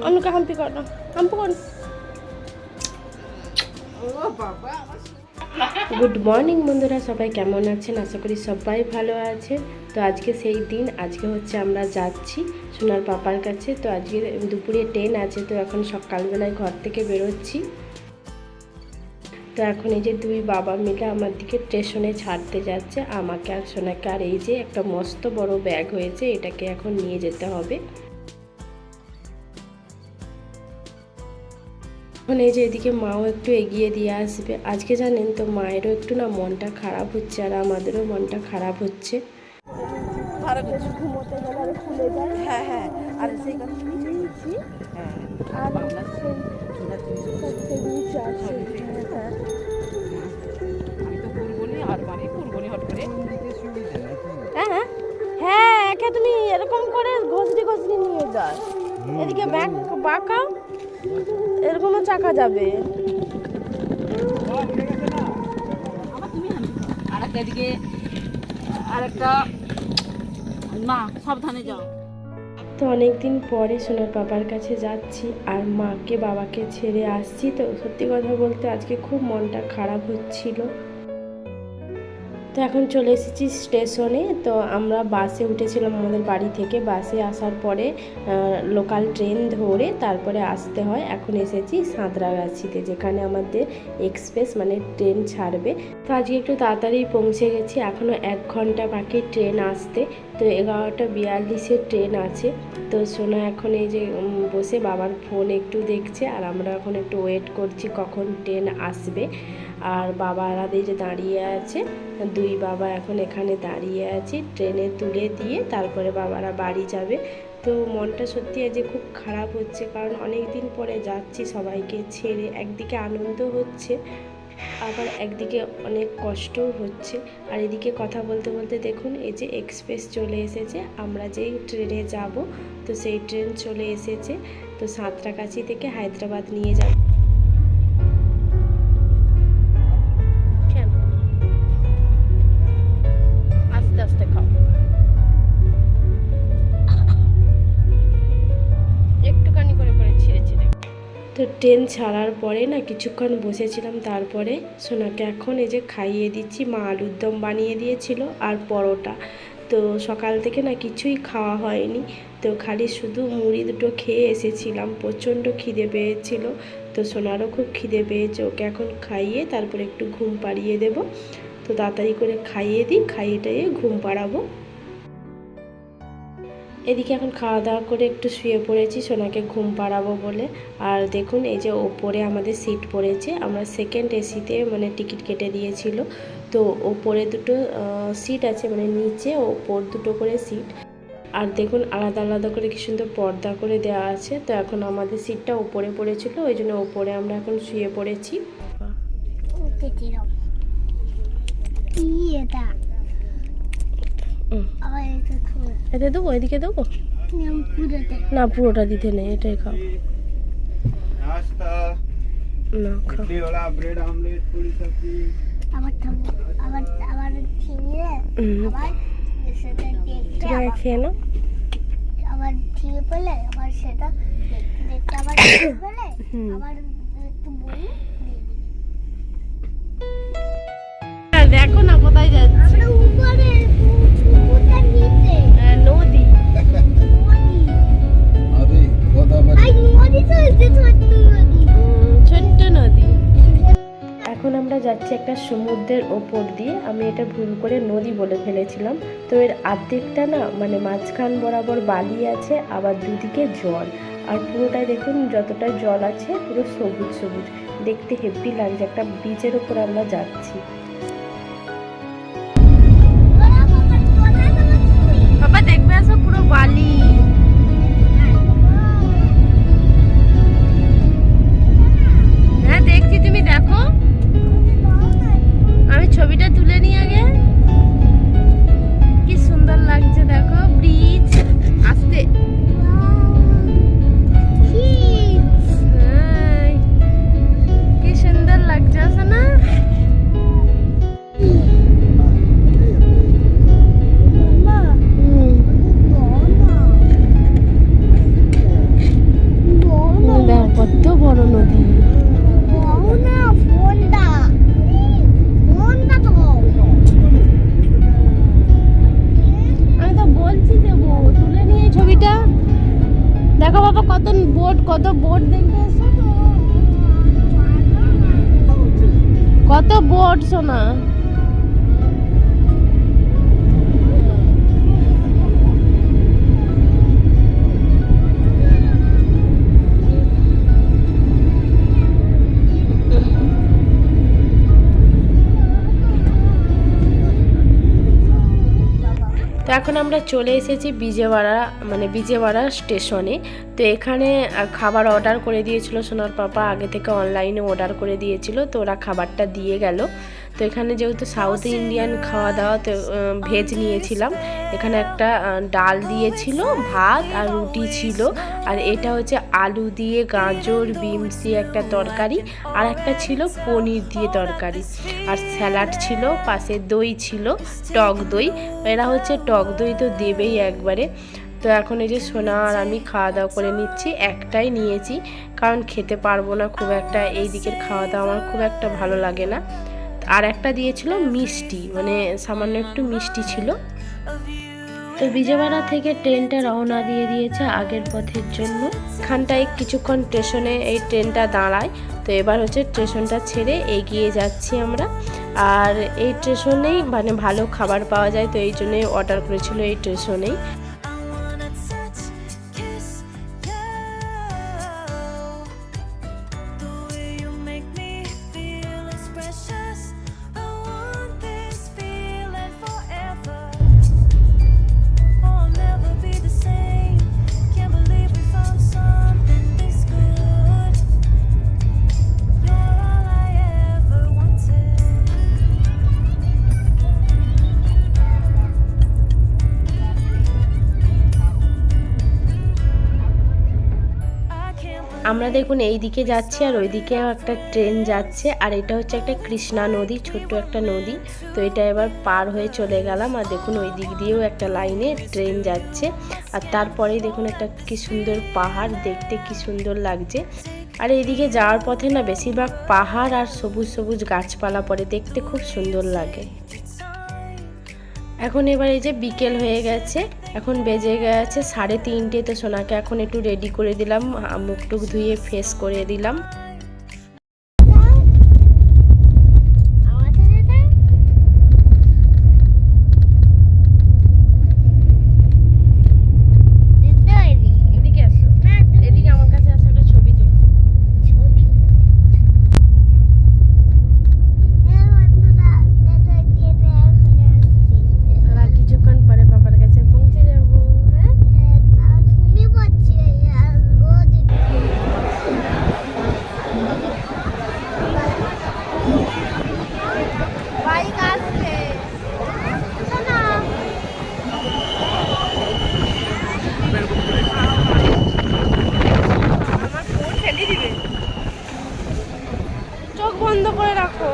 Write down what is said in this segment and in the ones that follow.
অনুকা হাম্পি কর না, হাম্পি কর। গুড মর্নিং বন্ধুরা, সবাই কেমন আছেন? আশা করি সবাই ভালো আছে। তো আজকে সেই দিন, আজকে হচ্ছে আমরা যাচ্ছি সোনার পাপার কাছে। তো আজকে দুপুরে ট্রেন আছে, তো এখন সকালবেলায় ঘর থেকে বেরোচ্ছি। তো এখন এই যে দুই বাবা মিলে আমার দিকে স্টেশনে ছাড়তে যাচ্ছে আমাকে আর সোনাকে। আর এই যে একটা মস্ত বড় ব্যাগ হয়েছে, এটাকে এখন নিয়ে যেতে হবে। এখন এই যে এদিকে মাও একটু এগিয়ে দিয়ে আসবে। আজকে জানেন তো মায়েরও একটু না মনটা খারাপ হচ্ছে, আর আমাদেরও মনটা খারাপ হচ্ছে। হ্যাঁ হ্যাঁ, আর সেই কথা শুনেছি। হ্যাঁ, আর হ্যাঁ হ্যাঁ, একে তুমি এরকম করে ঘষড়ি ঘষড়ি নিয়ে যাও। এদিকে ব্যাগ বাঁকা, এরকমও চাকা যাবে। আরেকটা এদিকে, আরেকটা মা সাবধানে যাও। তো অনেকদিন পরে সোনার পাপার কাছে যাচ্ছি আর মাকে বাবাকে ছেড়ে আসছি। তো সত্যি কথা বলতে আজকে খুব মনটা খারাপ হচ্ছিল। তো এখন চলে এসেছি স্টেশনে। তো আমরা বাসে উঠেছিলাম আমাদের বাড়ি থেকে। বাসে আসার পরে লোকাল ট্রেন ধরে তারপরে আসতে হয়। এখন এসেছি সাঁতরাগাছিতে, যেখানে আমাদের এক্সপ্রেস মানে ট্রেন ছাড়বে। তো আজকে একটু তাড়াতাড়ি পৌঁছে গেছি, এখনও 1 ঘন্টা বাকি ট্রেন আসতে। তো 11:42 ট্রেন আছে। তো সোনা এখন এই যে বসে বাবার ফোন একটু দেখছে, আর আমরা এখন একটু ওয়েট করছি কখন ট্রেন আসবে। আর বাবারা এই যে দাঁড়িয়ে আছে, দুই বাবা এখন এখানে দাঁড়িয়ে আছে। ট্রেনে তুলে দিয়ে তারপরে বাবারা বাড়ি যাবে। তো মনটা সত্যি আজ খুব খারাপ হচ্ছে, কারণ অনেক দিন পরে যাচ্ছি সবাইকে ছেড়ে। একদিকে আনন্দ হচ্ছে, আবার একদিকে অনেক কষ্টও হচ্ছে। আর এদিকে কথা বলতে বলতে দেখুন এই যে এক্সপ্রেস চলে এসেছে। আমরা যেই ট্রেনে যাব, তো সেই ট্রেন চলে এসেছে। তো সাঁতরাগাছি থেকে হায়দ্রাবাদ নিয়ে যাবে। আস্তে আস্তে খাও, একটুখানি করে করে ছিঁড়ে ছিঁড়ে। তো ট্রেন ছাড়ার পরে না কিছুক্ষণ বসেছিলাম, তারপরে সোনাকে এখন এই যে খাইয়ে দিচ্ছি। মা আলুর দম বানিয়ে দিয়েছিল আর পরোটা। তো সকাল থেকে না কিছুই খাওয়া হয়নি, তো খালি শুধু মুড়ি দুটো খেয়ে এসেছিলাম। প্রচণ্ড খিদে পেয়েছিল, তো সোনারও খুব খিদে পেয়েছে। ওকে এখন খাইয়ে তারপরে একটু ঘুম পাড়িয়ে দেব। তো তাড়াতাড়ি করে খাইয়ে দিই, খাইয়ে টাইয়ে ঘুম পাড়াবো। এদিকে এখন খাওয়া দাওয়া করে একটু শুয়ে পড়েছি সোনাকে ঘুম পাড়াবো বলে। আর দেখুন এই যে ওপরে আমাদের সিট পড়েছে। আমরা সেকেন্ড এসিতে মানে টিকিট কেটে দিয়েছিল। তো ওপরে দুটো সিট আছে, মানে নিচে ওপর দুটো করে সিট। আর দেখুন আলাদা আলাদা করে কি সুন্দর পর্দা করে দেওয়া আছে। তো এখন আমাদের সিটটা ওপরে পড়েছিল, ওই জন্য ওপরে আমরা এখন শুয়ে পড়েছি। এতে দেবো, এদিকে দেবো না, পুরোটা দিতে নেই, এটাই খাও না, খাও। খেয়ে নাও। দেখো না কোথায় যাচ্ছে, নদী। ছোট্ট নদী। এখন আমরা যাচ্ছি একটা সমুদ্রের ওপর দিয়ে। আমি এটা ভুল করে নদী বলে ফেলেছিলাম। তো এর অর্ধেকটা না মানে মাঝখান বরাবর বালি আছে, আবার দুদিকে জল। আর পুরোটাই দেখুন যতটা জল আছে পুরো সবুজ সবুজ, দেখতে হেব্বি লাগছে। একটা বিচের ওপর আমরা যাচ্ছি। বাবা দেখবে আসো, পুরো বালি। হ্যাঁ দেখছি, তুমি দেখো। আমি ছবিটা তুলে নিই আগে। কি সুন্দর লাগছে দেখো, ব্রিজ আসতে। কি সুন্দর লাগছে, আছে না? কত বোট দেখতে এসো, কত বোট সোনা। তো এখন আমরা চলে এসেছি বিজয়ওয়াড়া স্টেশনে। তো এখানে খাবার অর্ডার করে দিয়েছিল সোনার পাপা, আগে থেকে অনলাইনে অর্ডার করে দিয়েছিল, তো ওরা খাবারটা দিয়ে গেল। তো এখানে যেহেতু সাউথ ইন্ডিয়ান খাওয়া দাওয়া, তো ভেজ নিয়েছিলাম। এখানে একটা ডাল দিয়েছিল, ভাত আর রুটি ছিল, আর এটা হচ্ছে আলু দিয়ে গাজর বিনস দিয়ে একটা তরকারি, আর একটা ছিল পনির দিয়ে তরকারি, আর স্যালাড ছিল, পাশে দই ছিল, টক দই। এরা হচ্ছে টক দই তো দেবেই একবারে। তো এখন এই যে সোনা আর আমি খাওয়া দাওয়া করে নিচ্ছি, একটাই নিয়েছি কারণ খেতে পারবো না খুব একটা, এই দিকের খাওয়া দাওয়া আমার খুব একটা ভালো লাগে না। আর একটা দিয়েছিল মিষ্টি, সামান্য একটু মিষ্টি ছিল। তো বিজয়ওয়াড়া থেকে ট্রেনটা রওনা দিয়ে দিয়েছে আগের পথের জন্য। এখানটায় কিছুক্ষণ স্টেশনে এই ট্রেনটা দাঁড়ায়। তো এবার হচ্ছে স্টেশনটা ছেড়ে এগিয়ে যাচ্ছি আমরা। আর এই স্টেশনেই ভালো খাবার পাওয়া যায়, তো এই জন্যই অর্ডার করেছিল এই স্টেশনেই। আমরা দেখুন এই দিকে যাচ্ছি আর ওইদিকেও একটা ট্রেন যাচ্ছে, আর এটা হচ্ছে একটা কৃষ্ণা নদী, ছোট্ট একটা নদী। তো এটা এবার পার হয়ে চলে গেলাম, আর দেখুন ওই দিক দিয়েও একটা লাইনে ট্রেন যাচ্ছে। আর তারপরেই দেখুন একটা কি সুন্দর পাহাড়, দেখতে কি সুন্দর লাগছে। আর এইদিকে যাওয়ার পথে না বেশিরভাগ পাহাড় আর সবুজ সবুজ গাছপালা পড়ে, দেখতে খুব সুন্দর লাগে। এখন এবার এই যে বিকেল হয়ে গেছে, এখন বেজে গেছে 3:30। তো সোনাকে এখন একটু রেডি করে দিলাম, মুখ টুক ধুয়ে ফেস করে দিলাম। চোখ বন্ধ করে রাখো।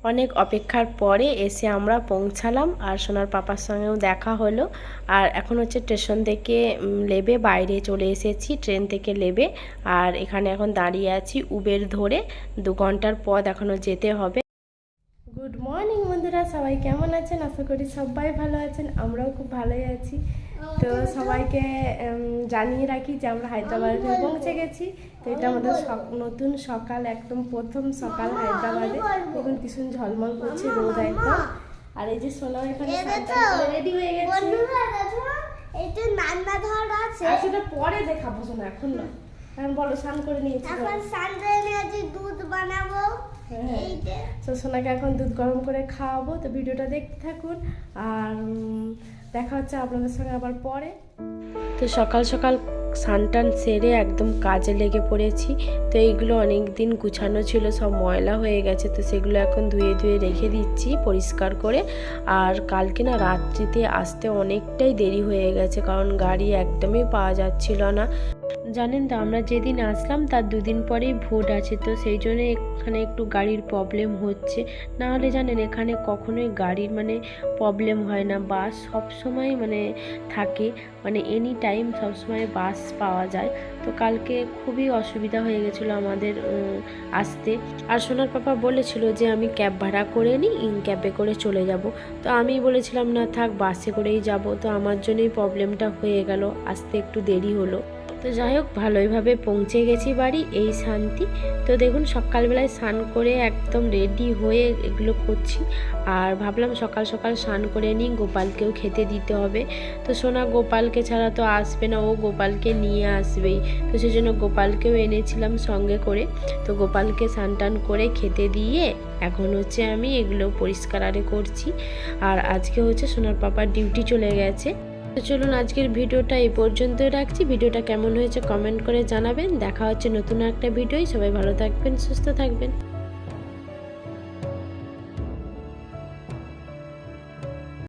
অনেক অপেক্ষার পরে এসে আমরা পৌঁছালাম, আর সোনার পাপার সঙ্গেও দেখা হলো। আর এখন হচ্ছে স্টেশন থেকে নেবে বাইরে চলে এসেছি, ট্রেন থেকে নেবে। আর এখানে এখন দাঁড়িয়ে আছি উবের ধরে, 2 ঘন্টার পথ এখনও যেতে হবে। গুড মর্নিং বন্ধুরা, সবাই কেমন আছেন? আশা করি সবাই ভালো আছেন, আমরাও খুব ভালোই আছি। তো সবাইকে জানিয়ে রাখি যে আমরা হায়দ্রাবাদে পৌঁছে গেছি। তো এটা আমাদের নতুন সকাল, একদম প্রথম সকাল হায়দ্রাবাদে। দেখুন ভীষণ ঝলমল করছে রোদ একদম। আর এই যে সোনা এখানে রেডি হয়ে গেছে। এটা নান্না ধর আছে, সেটা পরে দেখাবো সোনা, এখন না। এখন বলো, স্নান করে নিয়েছি, এখন স্নান করে নিয়েছি, দুধ বানাবো। তো সোনাকে এখন দুধ গরম করে খাওয়াবো। তো ভিডিওটা দেখতে থাকুন, আর দেখা হচ্ছে আপনাদের সঙ্গে আবার পরে। তো সকাল সকাল স্নান সেরে একদম কাজে লেগে পড়েছি। তো এইগুলো অনেক দিন গুছানো ছিল, সব ময়লা হয়ে গেছে, তো সেগুলো এখন ধুয়ে ধুয়ে রেখে দিচ্ছি পরিষ্কার করে। আর কালকে না রাত্রিতে আসতে অনেকটাই দেরি হয়ে গেছে, কারণ গাড়ি একদমই পাওয়া যাচ্ছিল না। জানেন তো আমরা যেদিন আসলাম তার দুদিন পরেই ভোট আছে, তো সেই জন্য এখানে একটু গাড়ির প্রবলেম হচ্ছে। না হলে জানেন এখানে কখনোই গাড়ির মানে প্রবলেম হয় না, বাস সব সময় মানে থাকে, মানে এনি টাইম সবসময় বাস পাওয়া যায়। তো কালকে খুবই অসুবিধা হয়ে গেছিলো আমাদের আসতে। আর সোনার পাপা বলেছিল যে আমি ক্যাব ভাড়া করে নিই, ক্যাবে করে চলে যাব। তো আমি বলেছিলাম না থাক, বাসে করেই যাব। তো আমার জন্যই প্রবলেমটা হয়ে গেল, আসতে একটু দেরি হলো। তো যাই হোক ভালোইভাবে পৌঁছে গেছি বাড়ি, এই শান্তি। তো দেখুন সকালবেলায় স্নান করে একদম রেডি হয়ে এগুলো করছি। আর ভাবলাম সকাল সকাল স্নান করে নিই, গোপালকেও খেতে দিতে হবে। তো সোনা গোপালকে ছাড়া তো আসবে না, ও গোপালকে নিয়ে আসবেই। তো সেই জন্য গোপালকেও এনেছিলাম সঙ্গে করে। তো গোপালকে স্নান টান করে খেতে দিয়ে এখন হচ্ছে আমি এগুলো পরিষ্কার আরে করছি। আর আজকে হচ্ছে সোনার পাপার ডিউটি চলে গেছে। তো চলুন আজকের ভিডিওটা এই পর্যন্তই রাখছি। ভিডিওটা কেমন হয়েছে কমেন্ট করে জানাবেন। দেখা হচ্ছে নতুন একটা ভিডিওয়। সবাই ভালো থাকবেন, সুস্থ থাকবেন।